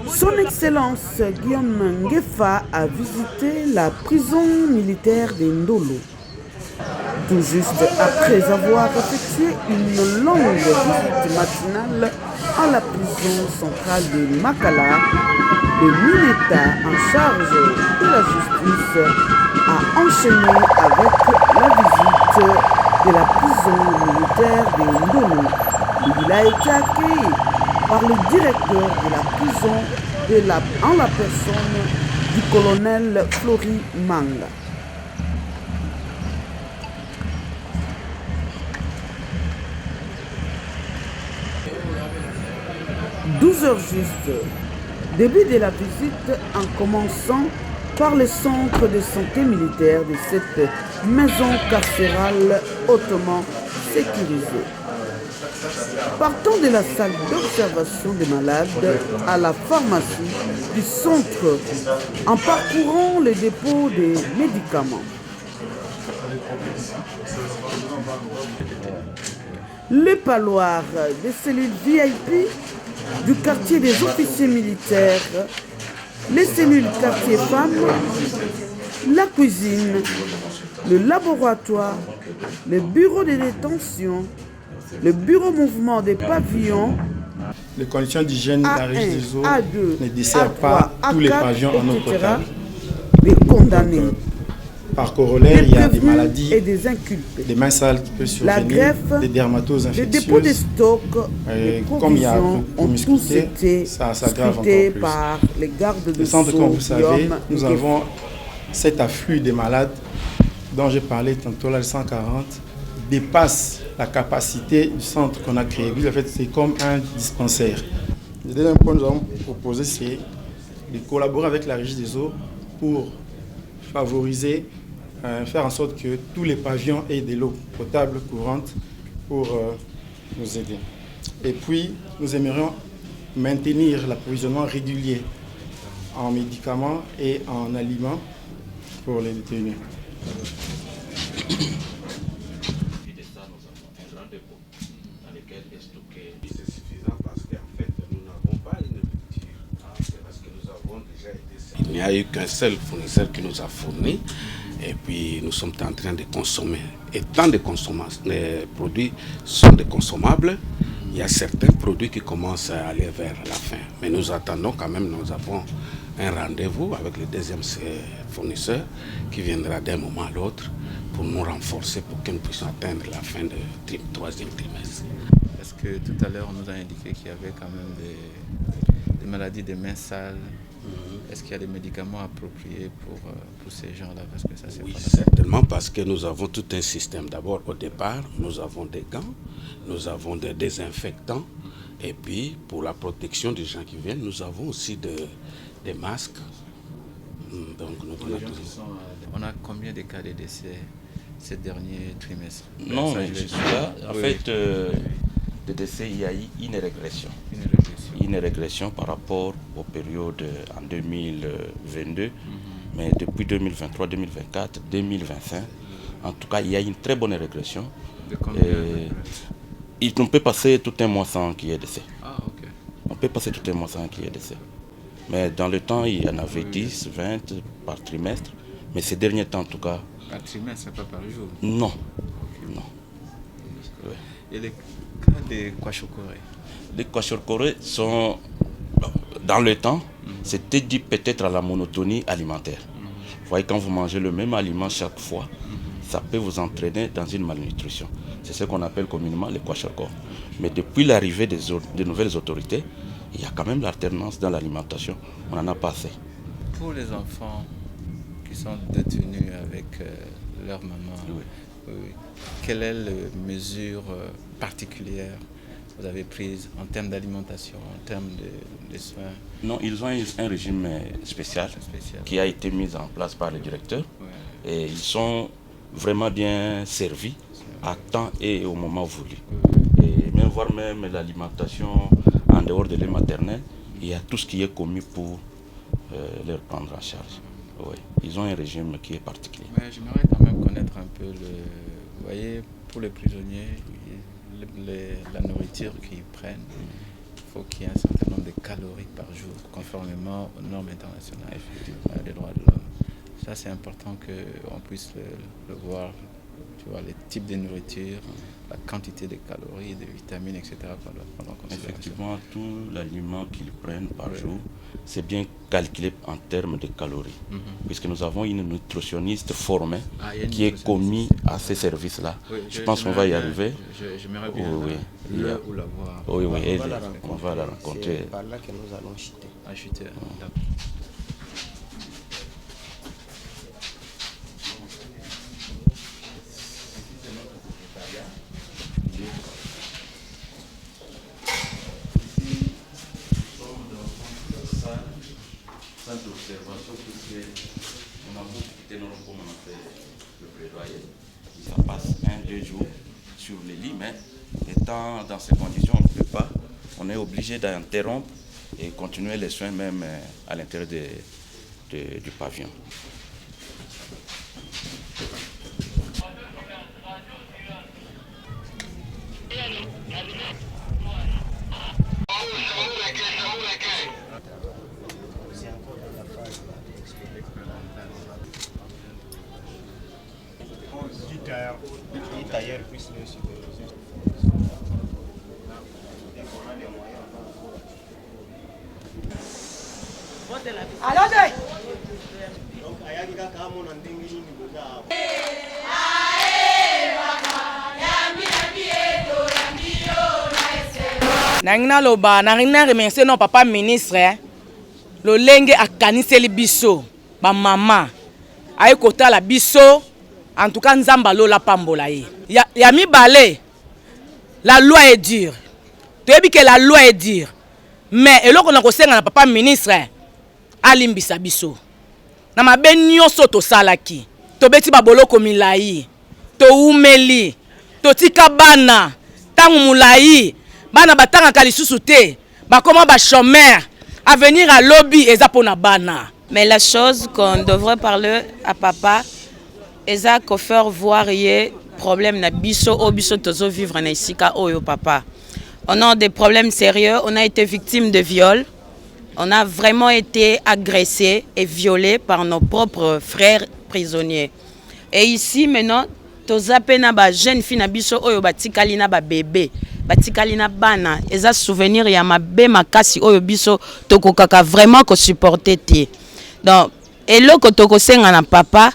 Son Excellence Guillaume Nguefa a visité la prison militaire de Ndolo. Tout juste après avoir effectué une longue visite matinale à la prison centrale de Makala, le Mineta en charge de la justice a enchaîné avec la visite de la prison militaire de Ndolo. Il a été accueilli par le directeur de la prison en la personne du colonel Flori Manga. 12h juste, début de la visite en commençant par le centre de santé militaire de cette maison carcérale hautement sécurisée. Partant de la salle d'observation des malades à la pharmacie du centre en parcourant les dépôts des médicaments. Le parloir des cellules VIP du quartier des officiers militaires, les cellules quartier femmes, la cuisine, le laboratoire, le bureau de détention, le bureau mouvement des pavillons. Les conditions d'hygiène de la régie des eaux ne desservent pas tous les pavillons en eau potable. Les condamnés. Par corollaire, il y a des maladies, et des inculpés. des mains sales qui peuvent survenir, La greffe, des dermatoses les dépôts de infectieuses. stock, les Comme il y a provisions ont tous été ça s'aggrave encore scrutés plus. par les gardes de Le centre, sceaux, comme vous savez, Guillaume nous Nguefa. avons cet afflux des malades dont j'ai parlé tantôt, là, le 140, dépasse la capacité du centre qu'on a créé. En fait, c'est comme un dispensaire. Le deuxième point que nous avons proposé, c'est de collaborer avec la Régie des eaux pour favoriser, faire en sorte que tous les pavillons aient de l'eau potable courante pour nous aider. Et puis, nous aimerions maintenir l'approvisionnement régulier en médicaments et en aliments pour les détenus. Il n'y a eu qu'un seul fournisseur qui nous a fourni et puis nous sommes en train de consommer. Et tant de les produits sont des consommables, il y a certains produits qui commencent à aller vers la fin. Mais nous attendons quand même, nous avons un rendez-vous avec le deuxième fournisseur qui viendra d'un moment à l'autre pour nous renforcer pour que nous puissions atteindre la fin du troisième trimestre. Parce que tout à l'heure, on nous a indiqué qu'il y avait quand même des maladies des mains sales. Est-ce qu'il y a des médicaments appropriés pour ces gens-là? Parce que ça, c'est oui, pas certainement, parce que nous avons tout un système. D'abord, au départ, nous avons des gants, nous avons des désinfectants, et puis pour la protection des gens qui viennent, nous avons aussi des masques. Donc, on a combien de cas de décès ces derniers trimestres? Non, mais je suis là. En fait, de décès, il y a eu une régression. Une régression par rapport aux périodes en 2022, mais depuis 2023, 2024, 2025, en tout cas, il y a une très bonne régression. On peut passer tout un mois sans qu'il y ait décès. Ah, ok. On peut passer tout un mois sans qu'il y ait décès. Mais dans le temps, il y en avait 10, 20 par trimestre. Mais ces derniers temps, en tout cas... Par trimestre, pas par jour? Non. Okay. Non. Ouais. Et les cas de kwashiorkor? Les kwashiorkor sont, dans le temps, c'était dû peut-être à la monotonie alimentaire. Vous voyez, quand vous mangez le même aliment chaque fois, ça peut vous entraîner dans une malnutrition. C'est ce qu'on appelle communément les kwashiorkor. Mais depuis l'arrivée des nouvelles autorités, il y a quand même l'alternance dans l'alimentation. On n'en a pas assez. Pour les enfants qui sont détenus avec leur maman, quelle est la mesure particulière vous avez prise en termes d'alimentation, en termes de soins? Non, ils ont un régime spécial qui a été mis en place par le directeur. Et ils sont vraiment bien servis à temps et au moment voulu. Et même voir même l'alimentation en dehors de lait maternel, il y a tout ce qui est commis pour leur prendre en charge. Oui, ils ont un régime qui est particulier. J'aimerais quand même connaître un peu vous voyez, pour les prisonniers, la nourriture qu'ils prennent. faut qu'il y ait un certain nombre de calories par jour, conformément aux normes internationales des droits de l'homme. Ça, c'est important qu'on puisse le voir, tu vois, les types de nourriture, la quantité de calories, de vitamines, etc. pendant Effectivement, tout l'aliment qu'ils prennent par jour, c'est bien calculé en termes de calories. Puisque nous avons une nutritionniste formée qui est commise à ces services-là. Oui, je pense qu'on va y arriver. J'aimerais bien ou la voir. Oui, on va la rencontrer. C'est par là que nous allons chuter. Chuter, d'accord. D'observation, puisque on a beaucoup quitté nos comme on a fait le plaidoyer. Ça passe 1-2 jours sur les lits, mais étant dans ces conditions, on ne peut pas. On est obligé d'interrompre et continuer les soins même à l'intérieur du pavillon. Tailleur puisse le superviser. Allons-y. Donc, ayagika kama na ndingi ni boza. Nangina loba, nangina remercier non papa ministre. Lo lenge akaniseli biso, ba mama. Aye kota la biso. En tout cas, Nzamba Lola Pambola. Ya mibale, la loi est dure. Tu as dit que la loi est dure. Mais, et là, on a conseillé à papa ministre, Alimbisa Biso. Na ma ben nyonso to salaki. To beti babolo komilai. To umeli. To tika bana. Tangu mulai. Bana batanga kalisusu te. Ba comment ba chômeur. À venir à lobby et zapona bana. Mais la chose qu'on devrait parler à papa, eza ko faire voir yé problème na biso o biso tozo vivre na isika oyo papa. On a des problèmes sérieux, on a été victime de viol. On a vraiment été agressés et violés par nos propres frères prisonniers. Et ici maintenant, toza pena ba jeune fille na biso oyo batikali na ba bébé, batikali na bana, eza souvenir ya mabe makasi oyo biso tokokaka vraiment ko supporter te. Donc eloko tokosenga na papa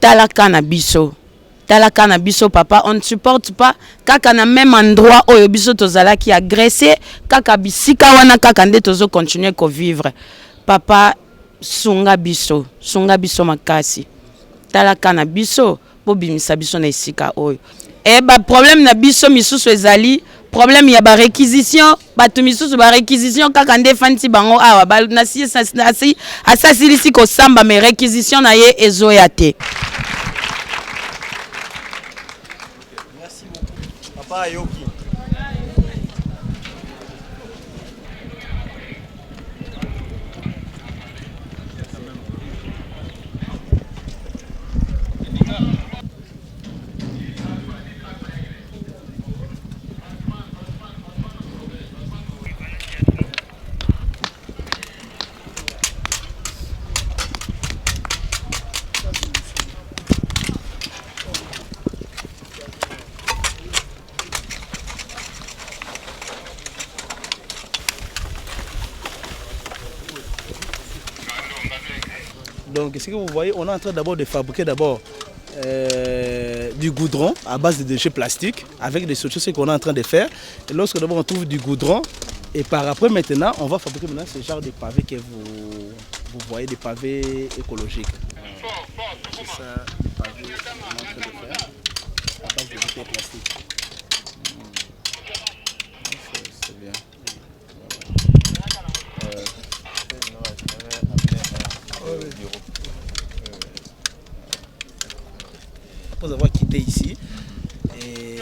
talaka na biso papa, on ne supporte pas kaka na même endroit oyo biso tozala ki agressé kaka bisika wana kaka nde tozo continuer ko vivre. Papa sunga biso makasi talaka na biso po bimisa biso na isika oyo. Et ba problème na biso misusu ezali problème ya ba réquisition, batu misusu ba réquisition kaka nde fanti bango awa ba na si asasi ko samba mais réquisition na ye ezoya te. Merci beaucoup. Papa Yoki. Donc, ce que vous voyez, on est en train d'abord de fabriquer du goudron à base de déchets plastiques avec des choses qu'on est en train de faire. Et lorsque d'abord on trouve du goudron, et par après maintenant, on va fabriquer maintenant ce genre de pavés que vous voyez, des pavés écologiques. C'est ça, les pavés qu'on est en train de faire à base de déchets plastiques. C'est bien. Après avoir quitté ici, et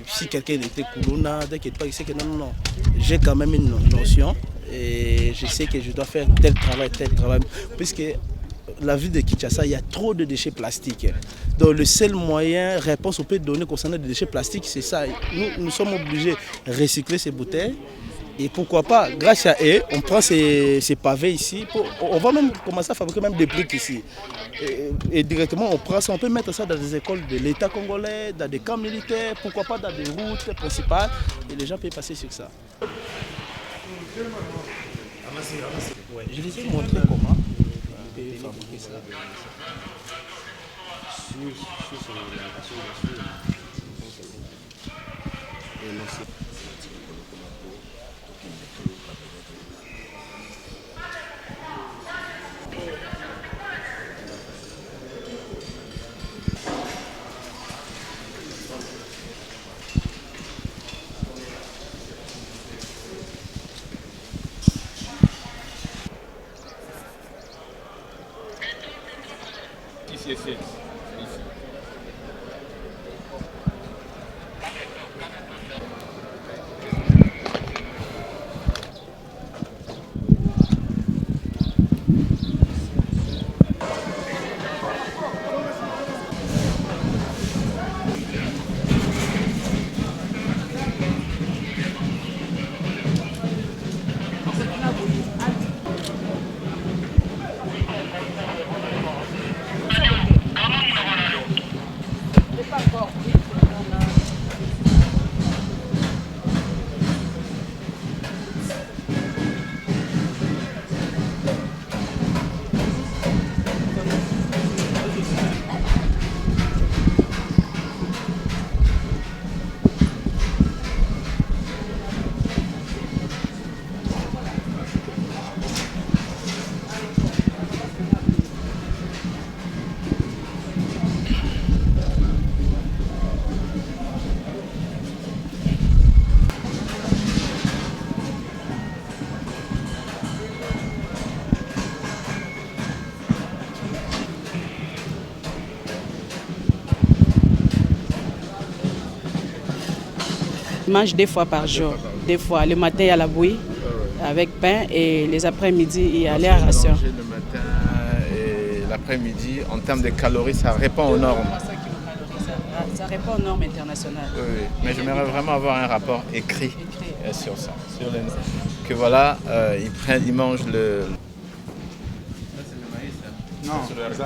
si quelqu'un était Koulouna, t'inquiète pas, il sait que non, j'ai quand même une notion et je sais que je dois faire tel travail, puisque la ville de Kinshasa, il y a trop de déchets plastiques. Donc le seul moyen, réponse qu'on peut donner concernant les déchets plastiques, c'est ça. Nous sommes obligés de recycler ces bouteilles Et pourquoi pas, grâce à eux, on prend ces pavés ici, on va même commencer à fabriquer même des briques ici. Et directement, on prend ça, on peut mettre ça dans des écoles de l'État congolais, dans des camps militaires, pourquoi pas dans des routes principales, et les gens peuvent passer sur ça. Ouais, je les ai montré comment on peut fabriquer ça. Ici. Je mange 2 fois par jour. 2 fois. Le matin, il y a la bouillie avec pain et les après-midi, il y a les rations. Le matin et l'après-midi, en termes de calories, ça répond aux normes. Ça répond aux normes internationales. Oui. Mais j'aimerais vraiment avoir un rapport écrit sur ça. Que voilà, ils mangent le... Non, c'est le haricot.